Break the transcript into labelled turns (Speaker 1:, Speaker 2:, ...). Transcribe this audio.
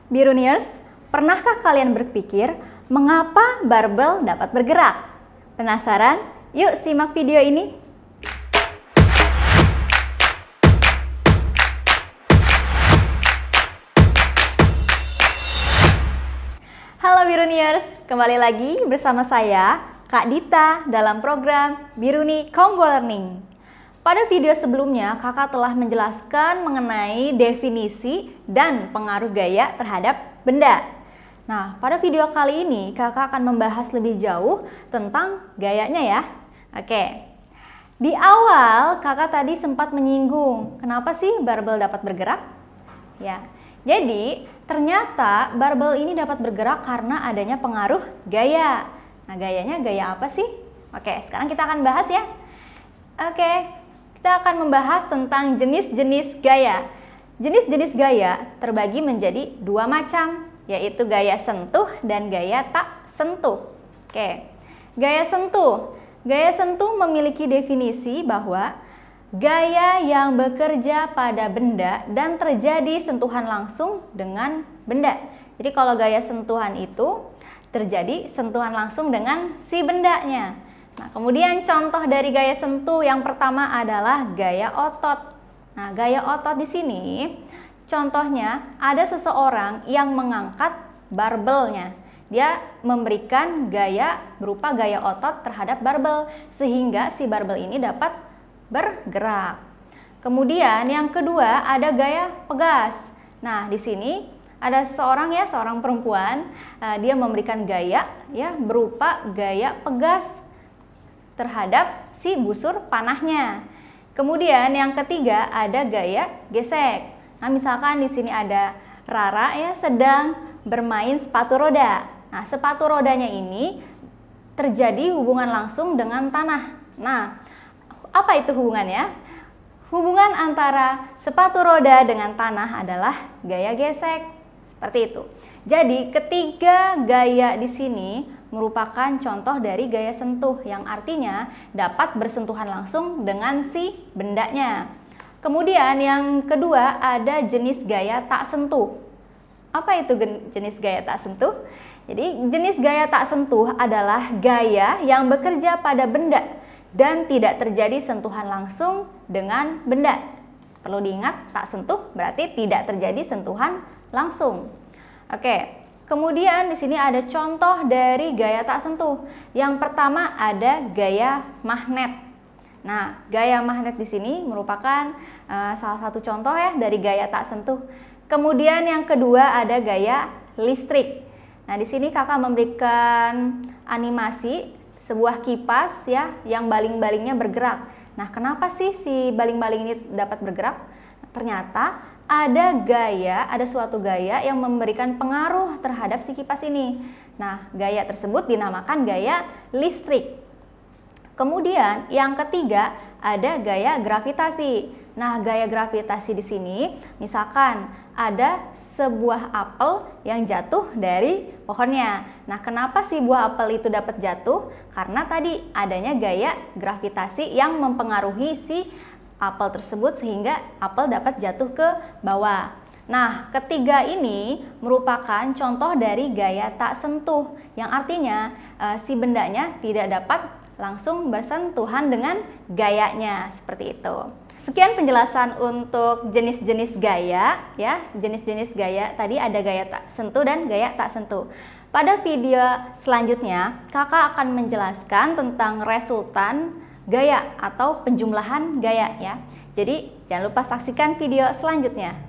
Speaker 1: Biruniers, pernahkah kalian berpikir mengapa barbel dapat bergerak? Penasaran? Yuk simak video ini. Halo Biruniers, kembali lagi bersama saya, Kak Dita, dalam program Biruni Combo Learning. Pada video sebelumnya, kakak telah menjelaskan mengenai definisi dan pengaruh gaya terhadap benda. Nah, pada video kali ini, kakak akan membahas lebih jauh tentang gayanya ya. Oke, di awal kakak tadi sempat menyinggung, kenapa sih barbel dapat bergerak? Ya, jadi ternyata barbel ini dapat bergerak karena adanya pengaruh gaya. Nah, gayanya gaya apa sih? Oke, sekarang kita akan bahas ya. Oke. Kita akan membahas tentang jenis-jenis gaya. Jenis-jenis gaya terbagi menjadi dua macam, yaitu gaya sentuh dan gaya tak sentuh. Oke, gaya sentuh. Gaya sentuh memiliki definisi bahwa gaya yang bekerja pada benda dan terjadi sentuhan langsung dengan benda. Jadi kalau gaya sentuhan itu terjadi sentuhan langsung dengan si bendanya. Nah, kemudian contoh dari gaya sentuh yang pertama adalah gaya otot. Nah, gaya otot di sini contohnya ada seseorang yang mengangkat barbelnya. Dia memberikan gaya berupa gaya otot terhadap barbel sehingga si barbel ini dapat bergerak. Kemudian yang kedua ada gaya pegas. Nah, di sini ada seorang perempuan, dia memberikan gaya ya berupa gaya pegas terhadap si busur panahnya. Kemudian yang ketiga ada gaya gesek. Nah, misalkan di sini ada Rara ya sedang bermain sepatu roda. Nah, sepatu rodanya ini terjadi hubungan langsung dengan tanah. Nah, apa itu hubungannya? Hubungan antara sepatu roda dengan tanah adalah gaya gesek. Seperti itu. Jadi, ketiga gaya di sini merupakan contoh dari gaya sentuh yang artinya dapat bersentuhan langsung dengan si bendanya. Kemudian yang kedua ada jenis gaya tak sentuh. Apa itu jenis gaya tak sentuh? Jadi jenis gaya tak sentuh adalah gaya yang bekerja pada benda dan tidak terjadi sentuhan langsung dengan benda. Perlu diingat, tak sentuh berarti tidak terjadi sentuhan langsung. Oke. Kemudian di sini ada contoh dari gaya tak sentuh. Yang pertama ada gaya magnet. Nah, gaya magnet di sini merupakan salah satu contoh ya dari gaya tak sentuh. Kemudian yang kedua ada gaya listrik. Nah, di sini kakak memberikan animasi sebuah kipas ya yang baling-balingnya bergerak. Nah, kenapa sih si baling-baling ini dapat bergerak? Ternyata ada suatu gaya yang memberikan pengaruh terhadap si kipas ini. Nah, gaya tersebut dinamakan gaya listrik. Kemudian yang ketiga ada gaya gravitasi. Nah, gaya gravitasi di sini misalkan ada sebuah apel yang jatuh dari pohonnya. Nah, kenapa sih buah apel itu dapat jatuh? Karena tadi adanya gaya gravitasi yang mempengaruhi si apel tersebut sehingga apel dapat jatuh ke bawah. Nah, ketiga ini merupakan contoh dari gaya tak sentuh yang artinya si bendanya tidak dapat langsung bersentuhan dengan gayanya, seperti itu. Sekian penjelasan untuk jenis-jenis gaya ya. Jenis-jenis gaya tadi ada gaya tak sentuh dan gaya tak sentuh. Pada video selanjutnya, kakak akan menjelaskan tentang resultan gaya atau penjumlahan gaya ya. Jadi jangan lupa saksikan video selanjutnya.